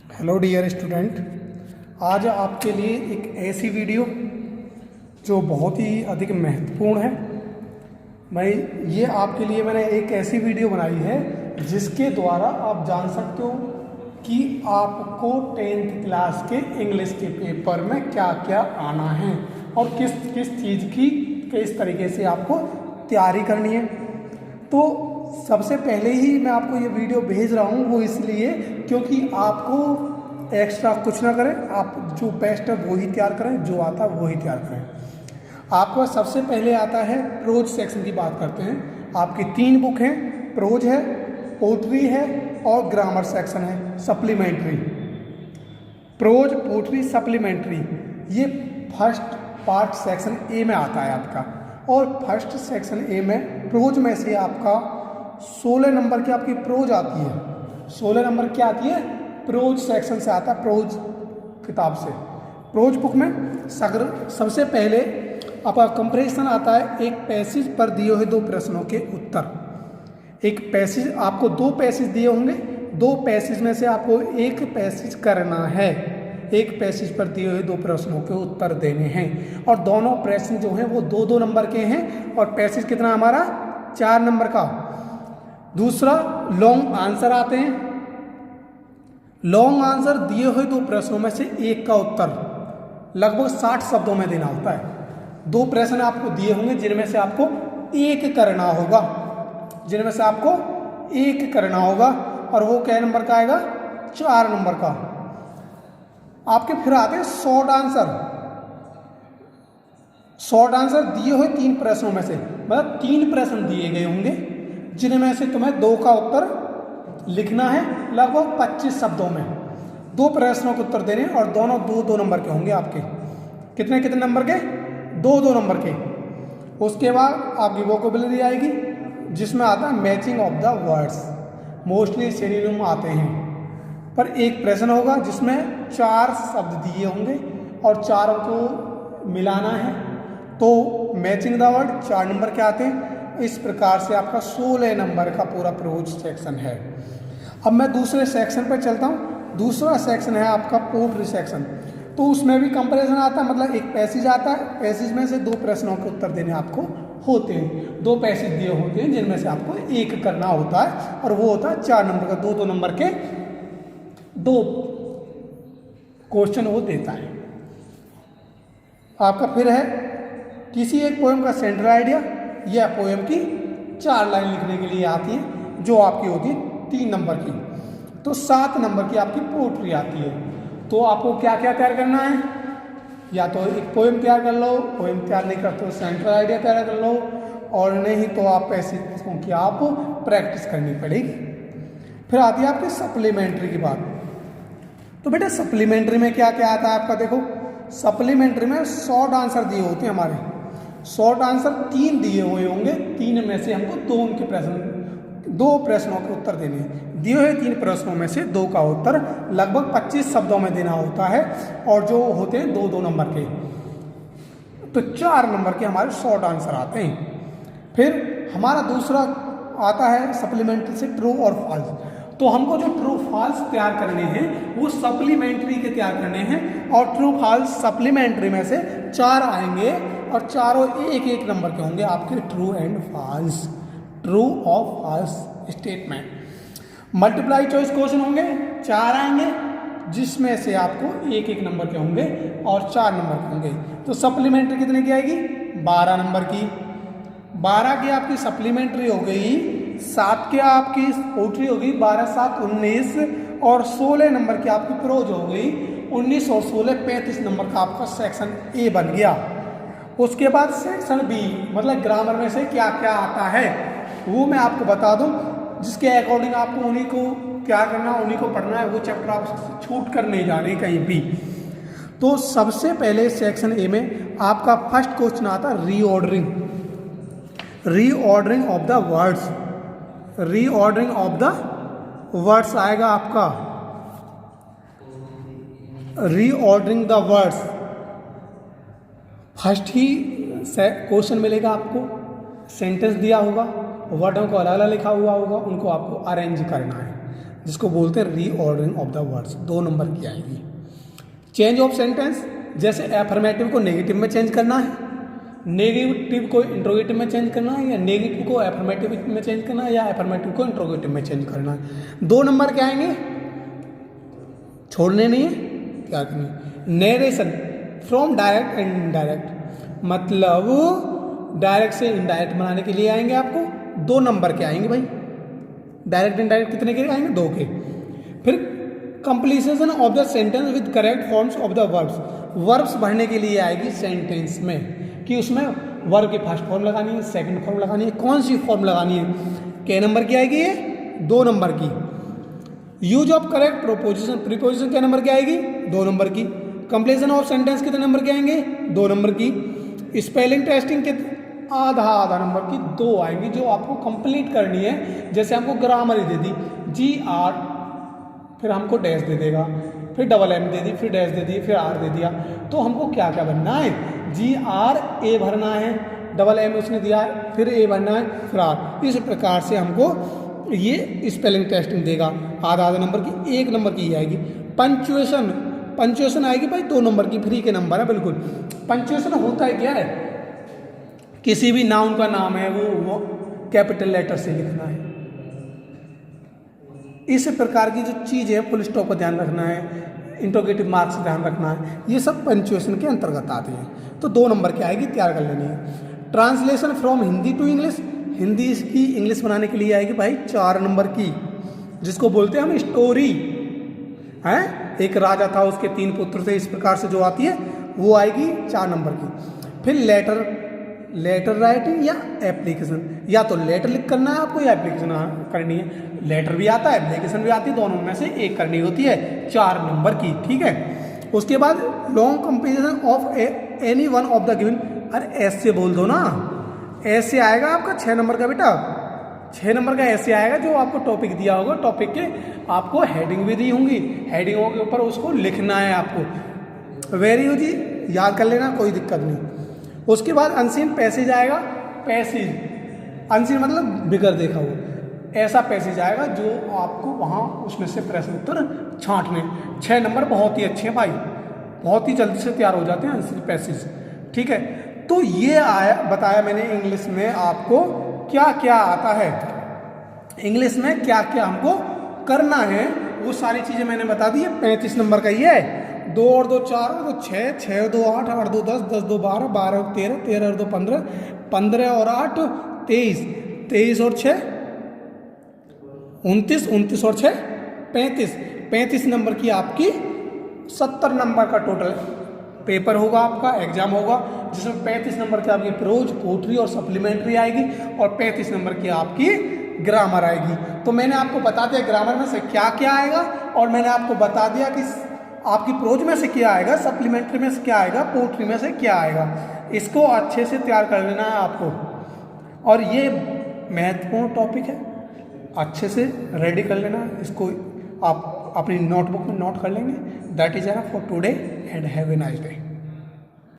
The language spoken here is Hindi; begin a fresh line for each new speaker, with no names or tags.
हेलो डियर स्टूडेंट, आज आपके लिए एक ऐसी वीडियो जो बहुत ही अधिक महत्वपूर्ण है। मैंने एक ऐसी वीडियो बनाई है जिसके द्वारा आप जान सकते हो कि आपको 10th क्लास के इंग्लिश के पेपर में क्या क्या आना है और किस किस चीज़ की किस तरीके से आपको तैयारी करनी है। तो सबसे पहले ही मैं आपको ये वीडियो भेज रहा हूँ वो इसलिए क्योंकि आपको एक्स्ट्रा कुछ ना करें, आप जो बेस्ट है वो ही तैयार करें, जो आता है वो ही तैयार करें। आपको सबसे पहले आता है प्रोज सेक्शन की बात करते हैं। आपकी 3 बुक हैं, प्रोज है, पोट्री है और ग्रामर सेक्शन है सप्लीमेंट्री। प्रोज, पोट्री, सप्लीमेंट्री ये फर्स्ट पार्ट सेक्शन ए में आता है आपका। और फर्स्ट सेक्शन ए में प्रोज में से आपका 16 नंबर की आपकी प्रोज आती है। 16 नंबर क्या आती है? प्रोज सेक्शन से आता है, प्रोज किताब से। प्रोज बुक में सबसे पहले आपका कंपैरिजन आता है। एक पैसेज पर दिए हुए 2 प्रश्नों के उत्तर। एक पैसेज, आपको 2 पैसेज दिए होंगे, 2 पैसेज में से आपको एक पैसेज करना है। एक पैसेज पर दिए हुए 2 प्रश्नों के उत्तर देने हैं और दोनों प्रश्न जो हैं वो 2-2 नंबर के हैं और पैसेज कितना हमारा 4 नंबर का। दूसरा लॉन्ग आंसर आते हैं। लॉन्ग आंसर दिए हुए 2 प्रश्नों में से एक का उत्तर लगभग 60 शब्दों में देना होता है। 2 प्रश्न आपको दिए होंगे जिनमें से आपको एक करना होगा, और वो क्या नंबर का आएगा? 4 नंबर का। आपके फिर आते हैं शॉर्ट आंसर। शॉर्ट आंसर दिए हुए 3 प्रश्नों में से, मतलब 3 प्रश्न दिए गए होंगे जिनमें से तुम्हें 2 का उत्तर लिखना है लगभग 25 शब्दों में। 2 प्रश्नों के उत्तर देने और दोनों 2-2 नंबर के होंगे आपके। कितने कितने नंबर के? 2-2 नंबर के। उसके बाद आपकी वोकैबुलरी आएगी जिसमें आता है matching of the words. Mostly synonym आते हैं, पर एक प्रश्न होगा जिसमें 4 शब्द दिए होंगे और चारों को मिलाना है, तो मैचिंग द वर्ड 4 नंबर के आते हैं। इस प्रकार से आपका 16 नंबर का पूरा प्रोज सेक्शन है। अब मैं दूसरे सेक्शन पर चलता हूँ। दूसरा सेक्शन है आपका पोट्री सेक्शन। तो उसमें भी कंपैरिजन आता है, मतलब एक पैसेज आता है, पैसेज में से 2 प्रश्नों के उत्तर देने आपको होते हैं। 2 पैसेज दिए होते हैं जिनमें से आपको एक करना होता है और वो होता है 4 नंबर का। 2-2 नंबर के 2 क्वेश्चन वो देता है आपका। फिर है किसी एक पोएम का सेंट्रल आइडिया। यह पोएम की 4 लाइन लिखने के लिए आती है जो आपकी होती है 3 नंबर की। तो 7 नंबर की आपकी पोट्री आती है। तो आपको क्या क्या तैयार करना है? या तो एक पोएम तैयार कर लो, पोएम तैयार नहीं करते तो सेंट्रल आइडिया तैयार कर लो, और नहीं तो आप ऐसी की आप प्रैक्टिस करनी पड़ेगी। फिर आती है आपकी सप्लीमेंट्री की बात। तो बेटा सप्लीमेंट्री में क्या क्या आता है आपका? देखो सप्लीमेंट्री में शॉर्ट आंसर दिए होते हैं हमारे। शॉर्ट आंसर 3 दिए हुए होंगे, 3 में से हमको 2 प्रश्नों के उत्तर देने हैं। दिए हुए 3 प्रश्नों में से 2 का उत्तर लगभग 25 शब्दों में देना होता है और जो होते हैं 2-2 नंबर के। तो 4 नंबर के हमारे शॉर्ट आंसर आते हैं। फिर हमारा दूसरा आता है सप्लीमेंट्री से ट्रू और फॉल्स। तो हमको जो ट्रू फॉल्स तैयार करने हैं वो सप्लीमेंट्री के तैयार करने हैं और ट्रू फॉल्स सप्लीमेंट्री में से 4 आएंगे और चारों एक नंबर के होंगे आपके ट्रू एंड फॉल्स, ट्रू और false statement. Multiply choice question होंगे, 4 आएंगे जिसमें से आपको एक नंबर के होंगे और 4 नंबर के होंगे। तो सप्लीमेंट्री कितने की आएगी? 12 नंबर की। 12 की आपकी सप्लीमेंट्री हो गई, 7 की आपकी पोट्री हो गई, 12-7 19 और 16 नंबर की आपकी प्रोज हो गई। 19 और 16 35 नंबर का आपका सेक्शन ए बन गया। उसके बाद सेक्शन बी, मतलब ग्रामर में से क्या क्या आता है वो मैं आपको बता दूं, जिसके अकॉर्डिंग आपको उन्हीं को क्या करना, उन्हीं को पढ़ना है। वो चैप्टर आप छूट कर नहीं जा रहे कहीं भी। तो सबसे पहले सेक्शन ए में आपका फर्स्ट क्वेश्चन आता है reordering of the words. Reordering of the words आएगा आपका। Reordering the words first he question मिलेगा आपको। सेंटेंस दिया होगा, वर्डों को अलग अलग लिखा हुआ होगा, उनको आपको अरेंज करना है। जिसको बोलते हैं reordering of the words, 2 number की आएगी। चेंज ऑफ सेंटेंस, जैसे एफर्मेटिव को नेगेटिव में चेंज करना है, नेगेटिव को इंट्रोगेटिव में चेंज करना है, या नेगेटिव को एफर्मेटिव में चेंज करना है, या एफर्मेटिव को इंट्रोगेटिव में चेंज करना है। 2 नंबर के आएंगे, छोड़ने नहीं है, क्या करनी। Narration from direct and indirect, मतलब डायरेक्ट से इनडायरेक्ट बनाने के लिए आएंगे आपको 2 नंबर के आएंगे भाई। डायरेक्ट इनडायरेक्ट कितने के आएंगे, 2 के। फिर completion of the sentence with correct forms of the verbs, verbs भरने के लिए आएगी सेंटेंस में, कि उसमें वर्ब की फर्स्ट फॉर्म लगानी है, सेकंड फॉर्म लगानी है, कौन सी फॉर्म लगानी है। के नंबर की आएगी ये, 2 नंबर की। Use of correct proposition, preposition क्या नंबर की आएगी, 2 नंबर की। कंप्लीशन ऑफ सेंटेंस कितने नंबर के आएंगे, 2 नंबर की। स्पेलिंग टेस्टिंग के आधा नंबर की 2 आएंगी, जो आपको कंप्लीट करनी है। जैसे हमको ग्रामर ही दे दी, GR, फिर हमको डैश दे देगा, फिर MM दे दी, फिर डैश दे दी, फिर R दे दिया, तो हमको क्या क्या बनना है, GRA भरना है, MM उसने दिया है, फिर A भरना है, फिर R। इस प्रकार से हमको ये स्पेलिंग टेस्टिंग देगा। आधा नंबर की, 1 नंबर की आएगी। पंचुएशन आएगी भाई 2 नंबर की, फ्री के नंबर है बिल्कुल। पंचुएशन होता है क्या है, किसी भी नाउन का नाम है वो कैपिटल लेटर से लिखना है। इस प्रकार की जो चीज़ है, फुल स्टॉप का ध्यान रखना है, इंट्रोगेटिव मार्क्स ध्यान रखना है, ये सब पंचुएशन के अंतर्गत आते हैं। तो 2 नंबर की आएगी, तैयार कर लेनी है। Translation from Hindi to English, Hindi की इंग्लिश बनाने के लिए आएगी भाई 4 नंबर की, जिसको बोलते हैं हम स्टोरी है। एक राजा था, उसके 3 पुत्र थे, इस प्रकार से जो आती है वो आएगी 4 नंबर की। फिर लेटर राइटिंग या एप्लीकेशन, या तो लेटर लिख करना है आपको या एप्लीकेशन करनी है। लेटर भी आता है, एप्लीकेशन भी आती है, दोनों में से एक करनी होती है, 4 नंबर की, ठीक है। उसके बाद long comparison of any one of the given, अरे ऐसे बोल दो ना, ऐसे आएगा आपका 6 नंबर का बेटा, 6 नंबर का ऐसे आएगा जो आपको टॉपिक दिया होगा, टॉपिक के आपको हेडिंग भी दी होंगी, हेडिंगों के ऊपर उसको लिखना है आपको। वेरी इजी, याद कर लेना, कोई दिक्कत नहीं। उसके बाद अनसीन पैसेज आएगा, पैसेज अनसीन मतलब बिगर देखा हुआ, ऐसा पैसेज आएगा जो आपको वहाँ उसमें से प्रश्न उत्तर छांटने। 6 नंबर बहुत ही अच्छे हैं भाई, बहुत ही जल्दी से तैयार हो जाते हैं अनसीन पैसेज, ठीक है। तो ये आया, बताया मैंने इंग्लिश में आपको क्या क्या आता है, इंग्लिश में क्या क्या हमको करना है, वो सारी चीज़ें मैंने बता दी है। 35 नंबर का ये है, 2 और 2 4 और 2 6, 6 और 2 8, 8 2 10, 10 2 12, 12 और 13, 13 और 2 15, 15 और 8 23, 23 और 6 29, 29 और 6 35, 35 नंबर की आपकी 70 नंबर का टोटल पेपर होगा, आपका एग्जाम होगा, जिसमें 35 नंबर की आपकी प्रोज, पोट्री और सप्लीमेंट्री आएगी, और 35 नंबर की आपकी ग्रामर आएगी। तो मैंने आपको बता दिया ग्रामर में से क्या क्या आएगा, और मैंने आपको बता दिया कि आपकी प्रोज में से क्या आएगा, सप्लीमेंट्री में से क्या आएगा, पोट्री में से क्या आएगा। इसको अच्छे से तैयार कर लेना है आपको, और ये महत्वपूर्ण टॉपिक है, अच्छे से रेडी कर लेना। इसको आप अपनी नोटबुक में नोट कर लेंगे। That is enough for today and have a nice day.